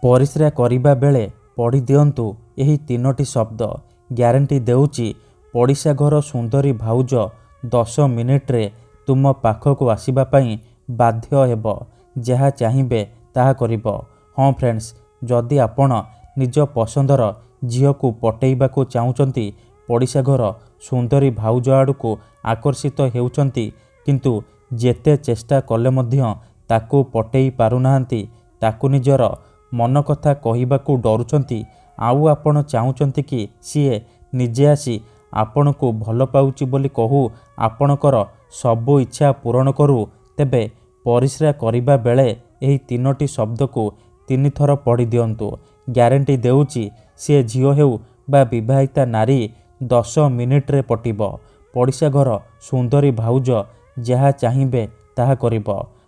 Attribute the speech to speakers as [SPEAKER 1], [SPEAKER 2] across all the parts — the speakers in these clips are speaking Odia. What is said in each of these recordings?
[SPEAKER 1] ପରିସ୍ରା କରିବା ବେଳେ ପଢ଼ି ଦିଅନ୍ତୁ ଏହି 3ଟି ଶବ୍ଦ। ଗ୍ୟାରେଣ୍ଟି ଦେଉଛି ପଡ଼ିଶା ଘର ସୁନ୍ଦରୀ ଭାଉଜ 10 ମିନିଟ୍ରେ ତୁମ ପାଖକୁ ଆସିବା ପାଇଁ ବାଧ୍ୟ ହେବ। ଯାହା ଚାହିଁବେ ତାହା କରିବ। ହଁ ଫ୍ରେଣ୍ଡସ୍, ଯଦି ଆପଣ ନିଜ ପସନ୍ଦର ଝିଅକୁ ପଟେଇବାକୁ ଚାହୁଁଛନ୍ତି, ପଡ଼ିଶା ଘର ସୁନ୍ଦରୀ ଭାଉଜ ଆଡ଼କୁ ଆକର୍ଷିତ ହେଉଛନ୍ତି, କିନ୍ତୁ ଯେତେ ଚେଷ୍ଟା କଲେ ମଧ୍ୟ ତାକୁ ପଟେଇ ପାରୁନାହାନ୍ତି, ତାକୁ ନିଜର ମନ କଥା କହିବାକୁ ଡରୁଛନ୍ତି, ଆଉ ଆପଣ ଚାହୁଁଛନ୍ତି କି ସିଏ ନିଜେ ଆସି ଆପଣଙ୍କୁ ଭଲ ପାଉଛି ବୋଲି କହୁ ଆପଣଙ୍କର ସବୁ ଇଚ୍ଛା ପୂରଣ କରୁ, ତେବେ ପରିସ୍ରା କରିବା ବେଳେ ଏହି 3ଟି ଶବ୍ଦକୁ 3 ଥର ପଢ଼ି ଦିଅନ୍ତୁ। ଗ୍ୟାରେଣ୍ଟି ଦେଉଛି ସିଏ ଝିଅ ହେଉ ବା ବିବାହିତା ନାରୀ 10 ମିନିଟ୍ରେ ପଟିବ। ପଡ଼ିଶା ଘର ସୁନ୍ଦରୀ ଭାଉଜ ଯାହା ଚାହିଁବେ ତାହା କରିବ।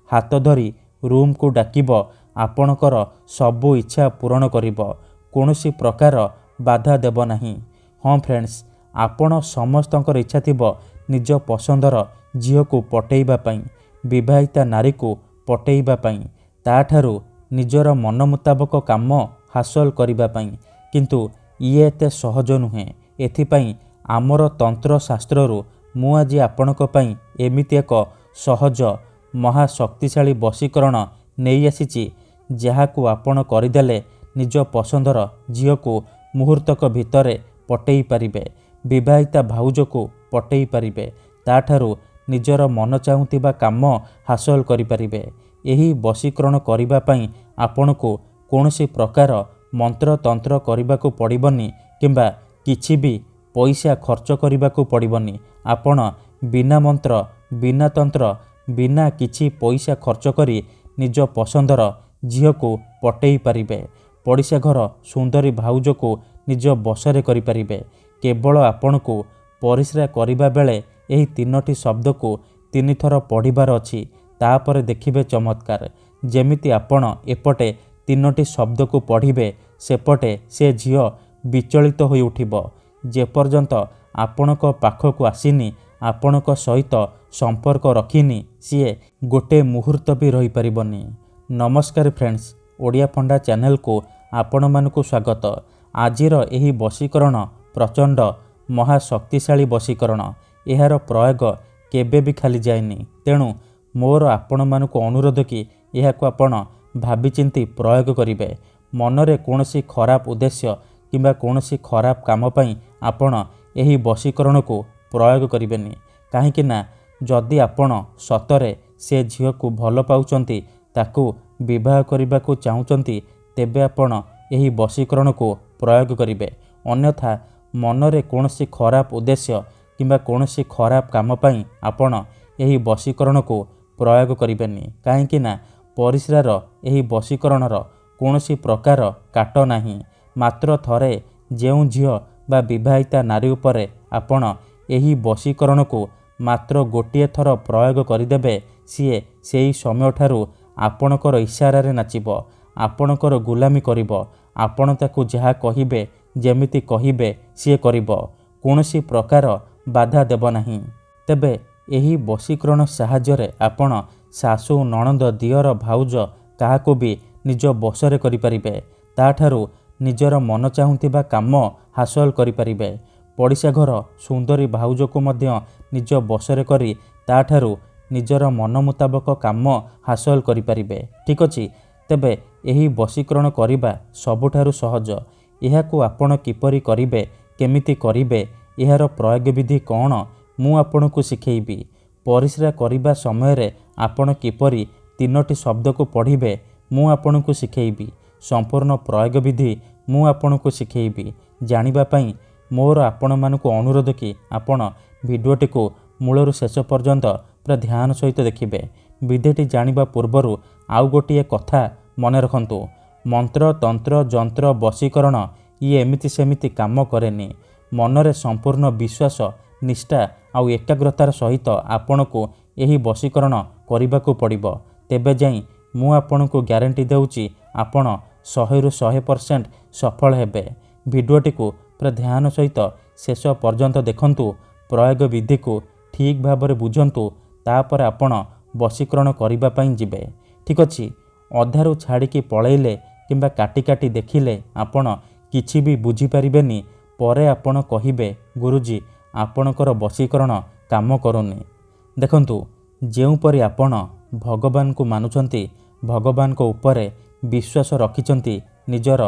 [SPEAKER 1] ହାତ ଧରି ରୁମ୍କୁ ଡାକିବ, ଆପଣଙ୍କର ସବୁ ଇଚ୍ଛା ପୂରଣ କରିବ। କୌଣସି ପ୍ରକାର ବାଧା ଦେବ ନାହିଁ। ହଁ ଫ୍ରେଣ୍ଡସ୍, ଆପଣ ସମସ୍ତଙ୍କର ଇଚ୍ଛା ଥିବ ନିଜ ପସନ୍ଦର ଝିଅକୁ ପଟେଇବା ପାଇଁ, ବିବାହିତା ନାରୀକୁ ପଟେଇବା ପାଇଁ, ତାଠାରୁ ନିଜର ମନ ମୁତାବକ କାମ ହାସଲ କରିବା ପାଇଁ। କିନ୍ତୁ ଇଏ ଏତେ ସହଜ ନୁହେଁ। ଏଥିପାଇଁ ଆମର ତନ୍ତ୍ରଶାସ୍ତ୍ରରୁ ମୁଁ ଆଜି ଆପଣଙ୍କ ପାଇଁ ଏମିତି ଏକ ସହଜ ମହାଶକ୍ତିଶାଳୀ ବଶୀକରଣ ନେଇ ଆସିଛି, ଯାହାକୁ ଆପଣ କରିଦେଲେ ନିଜ ପସନ୍ଦର ଝିଅକୁ ମୁହୂର୍ତ୍ତକ ଭିତରେ ପଟେଇ ପାରିବେ, ବିବାହିତା ଭାଉଜକୁ ପଟେଇ ପାରିବେ, ତାଠାରୁ ନିଜର ମନ ଚାହୁଁଥିବା କାମ ହାସଲ କରିପାରିବେ। ଏହି ବଶୀକରଣ କରିବା ପାଇଁ ଆପଣଙ୍କୁ କୌଣସି ପ୍ରକାର ମନ୍ତ୍ରତନ୍ତ୍ର କରିବାକୁ ପଡ଼ିବନି କିମ୍ବା କିଛି ବି ପଇସା ଖର୍ଚ୍ଚ କରିବାକୁ ପଡ଼ିବନି। ଆପଣ ବିନା ମନ୍ତ୍ର, ବିନା ତନ୍ତ୍ର, ବିନା କିଛି ପଇସା ଖର୍ଚ୍ଚ କରି ନିଜ ପସନ୍ଦର ଝିଅକୁ ପଟେଇ ପାରିବେ। ପଡ଼ିଶା ଘର ସୁନ୍ଦରୀ ଭାଉଜକୁ ନିଜ ବଶରେ କରିପାରିବେ। କେବଳ ଆପଣଙ୍କୁ ପରିସ୍ରା କରିବା ବେଳେ ଏହି 3ଟି ଶବ୍ଦକୁ 3 ଥର ପଢ଼ିବାର ଅଛି। ତାପରେ ଦେଖିବେ ଚମତ୍କାର। ଯେମିତି ଆପଣ ଏପଟେ 3ଟି ଶବ୍ଦକୁ ପଢ଼ିବେ, ସେପଟେ ସେ ଝିଅ ବିଚଳିତ ହୋଇ ଉଠିବ। ଯେପର୍ଯ୍ୟନ୍ତ ଆପଣଙ୍କ ପାଖକୁ ଆସିନି, ଆପଣଙ୍କ ସହିତ ସମ୍ପର୍କ ରଖିନି, ସିଏ ଗୋଟେ ମୁହୂର୍ତ୍ତ ବି ରହିପାରିବନି। ନମସ୍କାର ଫ୍ରେଣ୍ଡସ୍, ଓଡ଼ିଆ ଫଣ୍ଡା ଚ୍ୟାନେଲକୁ ଆପଣମାନଙ୍କୁ ସ୍ୱାଗତ। ଆଜିର ଏହି ବଶୀକରଣ ପ୍ରଚଣ୍ଡ ମହାଶକ୍ତିଶାଳୀ ବଶୀକରଣ। ଏହାର ପ୍ରୟୋଗ କେବେ ବି ଖାଲି ଯାଏନି। ତେଣୁ ମୋର ଆପଣମାନଙ୍କୁ ଅନୁରୋଧ କି ଏହାକୁ ଆପଣ ଭାବିଚିନ୍ତି ପ୍ରୟୋଗ କରିବେ। ମନରେ କୌଣସି ଖରାପ ଉଦ୍ଦେଶ୍ୟ କିମ୍ବା କୌଣସି ଖରାପ କାମ ପାଇଁ ଆପଣ ଏହି ବଶୀକରଣକୁ ପ୍ରୟୋଗ କରିବେନି। କାହିଁକି ନା ଯଦି ଆପଣ ସତରେ ସେ ଝିଅକୁ ଭଲ ପାଉଛନ୍ତି, ତାକୁ ବିବାହ କରିବାକୁ ଚାହୁଁଛନ୍ତି, ତେବେ ଆପଣ ଏହି ବଶୀକରଣକୁ ପ୍ରୟୋଗ କରିବେ। ଅନ୍ୟଥା ମନରେ କୌଣସି ଖରାପ ଉଦ୍ଦେଶ୍ୟ କିମ୍ବା କୌଣସି ଖରାପ କାମ ପାଇଁ ଆପଣ ଏହି ବଶୀକରଣକୁ ପ୍ରୟୋଗ କରିବେନି। କାହିଁକି ନା ପରିସ୍ରାର ଏହି ବଶୀକରଣର କୌଣସି ପ୍ରକାର କାଟ ନାହିଁ। ମାତ୍ର ଥରେ ଯେଉଁ ଝିଅ ବା ବିବାହିତା ନାରୀ ଉପରେ ଆପଣ ଏହି ବଶୀକରଣକୁ ମାତ୍ର ଗୋଟିଏ ଥର ପ୍ରୟୋଗ କରିଦେବେ, ସିଏ ସେହି ସମୟଠାରୁ ଆପଣଙ୍କର ଇସାରାରେ ନାଚିବ, ଆପଣଙ୍କର ଗୁଲାମୀ କରିବ। ଆପଣ ତାକୁ ଯାହା କହିବେ, ଯେମିତି କହିବେ ସିଏ କରିବ। କୌଣସି ପ୍ରକାର ବାଧା ଦେବ ନାହିଁ। ତେବେ ଏହି ବଶୀକରଣ ସାହାଯ୍ୟରେ ଆପଣ ଶାଶୁ, ନଣନ୍ଦ, ଦିଅର, ଭାଉଜ କାହାକୁ ବି ନିଜ ବଶରେ କରିପାରିବେ। ତାଠାରୁ ନିଜର ମନ ଚାହୁଁଥିବା କାମ ହାସଲ କରିପାରିବେ। ପଡ଼ିଶା ଘର ସୁନ୍ଦରୀ ଭାଉଜକୁ ମଧ୍ୟ ନିଜ ବଶରେ କରି ତାଠାରୁ ନିଜର ମନ ମୁତାବକ କାମ ହାସଲ କରିପାରିବେ। ଠିକ୍ ଅଛି, ତେବେ ଏହି ବଶୀକରଣ କରିବା ସବୁଠାରୁ ସହଜ। ଏହାକୁ ଆପଣ କିପରି କରିବେ, କେମିତି କରିବେ, ଏହାର ପ୍ରୟୋଗ ବିଧି କ'ଣ, ମୁଁ ଆପଣଙ୍କୁ ଶିଖେଇବି। ପରିସ୍ରା କରିବା ସମୟରେ ଆପଣ କିପରି 3ଟି ଶବ୍ଦକୁ ପଢ଼ିବେ, ମୁଁ ଆପଣଙ୍କୁ ଶିଖେଇବି। ସମ୍ପୂର୍ଣ୍ଣ ପ୍ରୟୋଗ ବିଧି ମୁଁ ଆପଣଙ୍କୁ ଶିଖେଇବି। ଜାଣିବା ପାଇଁ ମୋର ଆପଣମାନଙ୍କୁ ଅନୁରୋଧ କି ଆପଣ ଭିଡ଼ିଓଟିକୁ ମୂଳରୁ ଶେଷ ପର୍ଯ୍ୟନ୍ତ ପୁରା ଧ୍ୟାନ ସହିତ ଦେଖିବେ। ବିଧିଟି ଜାଣିବା ପୂର୍ବରୁ ଆଉ ଗୋଟିଏ କଥା ମନେ ରଖନ୍ତୁ, ମନ୍ତ୍ର, ତନ୍ତ୍ର, ଯନ୍ତ୍ର, ବଶୀକରଣ ଇଏ ଏମିତି ସେମିତି କାମ କରେନି। ମନରେ ସମ୍ପୂର୍ଣ୍ଣ ବିଶ୍ୱାସ, ନିଷ୍ଠା ଆଉ ଏକାଗ୍ରତାର ସହିତ ଆପଣଙ୍କୁ ଏହି ବଶୀକରଣ କରିବାକୁ ପଡ଼ିବ। ତେବେ ଯାଇ ମୁଁ ଆପଣଙ୍କୁ ଗ୍ୟାରେଣ୍ଟି ଦେଉଛି ଆପଣ 100ରୁ 100% ସଫଳ ହେବେ। ଭିଡ଼ିଓଟିକୁ ପୁରା ଧ୍ୟାନ ସହିତ ଶେଷ ପର୍ଯ୍ୟନ୍ତ ଦେଖନ୍ତୁ। ପ୍ରୟୋଗ ବିଧିକୁ ଠିକ୍ ଭାବରେ ବୁଝନ୍ତୁ। ତାପରେ ଆପଣ ବଶୀକରଣ କରିବା ପାଇଁ ଯିବେ। ଠିକ୍ ଅଛି, ଅଧାରୁ ଛାଡ଼ିକି ପଳେଇଲେ किंबा काटी काटी देखिले आपण किछि भी बुझी परिबेनी। परे आपण कहिबे गुरुजी आपणकर वशीकरण काम करूनी। देखंतु जेउपरि आपण भगवान को मानुछंती, भगवान को ऊपर विश्वास रखिछंती, निजर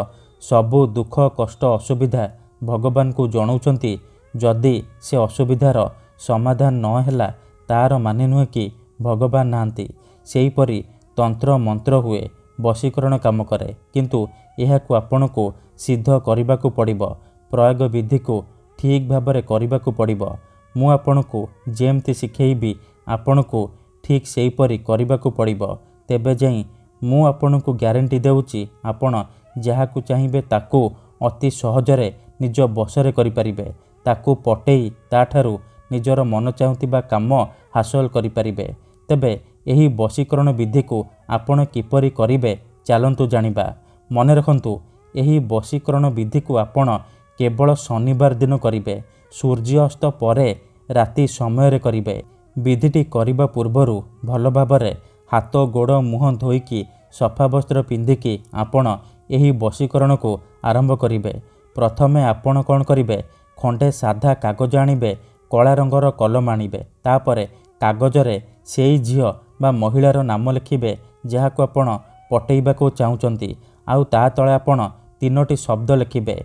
[SPEAKER 1] सबु दुख कष्ट असुविधा भगवान को जणाउछंती, जदि से असुविधार समाधान न हैला तार माने नुहे कि भगवान नांती। सेहीपरि तंत्र मंत्र हुए, वशीकरण काम करे, किंतु एहाकु आपणको सिद्ध करबाकू पड़िबो, प्रयोग विधि को ठीक भाबरे करबाकू पड़िबो। मु आपणको जेमती शिखेइबी आपणको ठीक सेहीपरि करबाकू पड़िबो। तेबे जाई मु आपणको ग्यारंटी देउची आपण जहाकू चाहिबे ताकू अति सहजरे निज बसरे करि परिबे, ताकू पटेई ताठारू निजर मन चाहुतिबा काम हासिल करि परिबे। तेबे एही वशीकरण विधि को आपण किपरि करिबे चालंतु जानिबा। मने रखंतु एही वशीकरण विधि को आपण केवल शनिवार दिन करिबे, सूर्यास्त परे राति समय रे करिबे। विधिटी करिबा पूर्वरु भल भाबरे हाथ गोड़ मुह धोईकी सफा वस्त्र पिंधिकी आपण एही वशीकरण को आरंभ करिबे। प्रथमे आपण कौन करिबे, खंडे साधा कागज आनिबे, कला रंगर कलम आनिबे, तापरे कागजरे सेई झियो बा महिलार नाम लिखिबे जहाको आपण पटेइबाको चाहुचंती। आउ ता तळे आपण तीनोटी शब्द लिखिबे,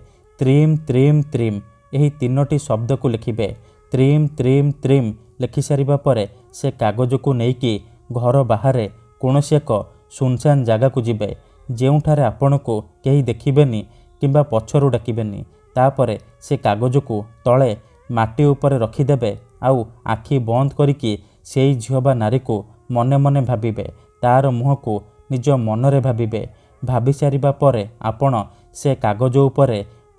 [SPEAKER 1] त्रीम त्रीम त्रीम। एही तीनोटी शब्द को लिखिबे, त्रीम त्रीम त्रीम लिखि सारिबा परे से कागज को नेइकी घर बाहरे कोनोसी एक सुनसान जगह को जिबे, जेउठारे आपनको केही देखिबेनी किंबा पछरु डाकिबेनी। तापरे से कागज को तळे माटी ऊपर रखिदेबे, आउ आखि बंद करिकी सेई झियो बा नारी को मने मने भाबिबे, तार मुह को निज मनरे भाबिबे। भाबी सारिबा परे आपण से कागज ऊपर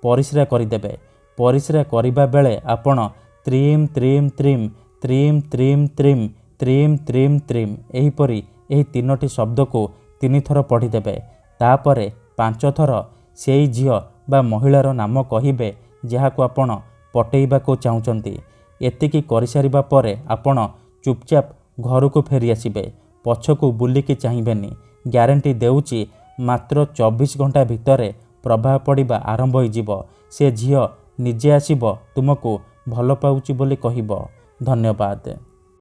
[SPEAKER 1] परिस्रा करिदेबे। परिस्रा करिबा बेले आपण त्रीम त्रीम त्रीम त्रीम त्रीम त्रीम त्रीम त्रीम त्रीम एहीपरि एही तीनोटी शब्द को 3 थर पढ़ीदेबे। तापरे 5 थर सेई झियो बा महिलार नाम कहिबे जहाको आपण पटेइबाको चाहुचंती। एतिकी करिसारिबा परे आपण चुपचाप घर को फेरी आसिबे, पछकू बुलिकी चाहिबेनी। ग्यारंटी देउची मात्र 24 घंटा भितरे प्रभाव पड़िबा आरंभ होइजिबो। से झियो निजे आसिबो तुमको भल पाउची बोली कहिबो। धन्यवाद।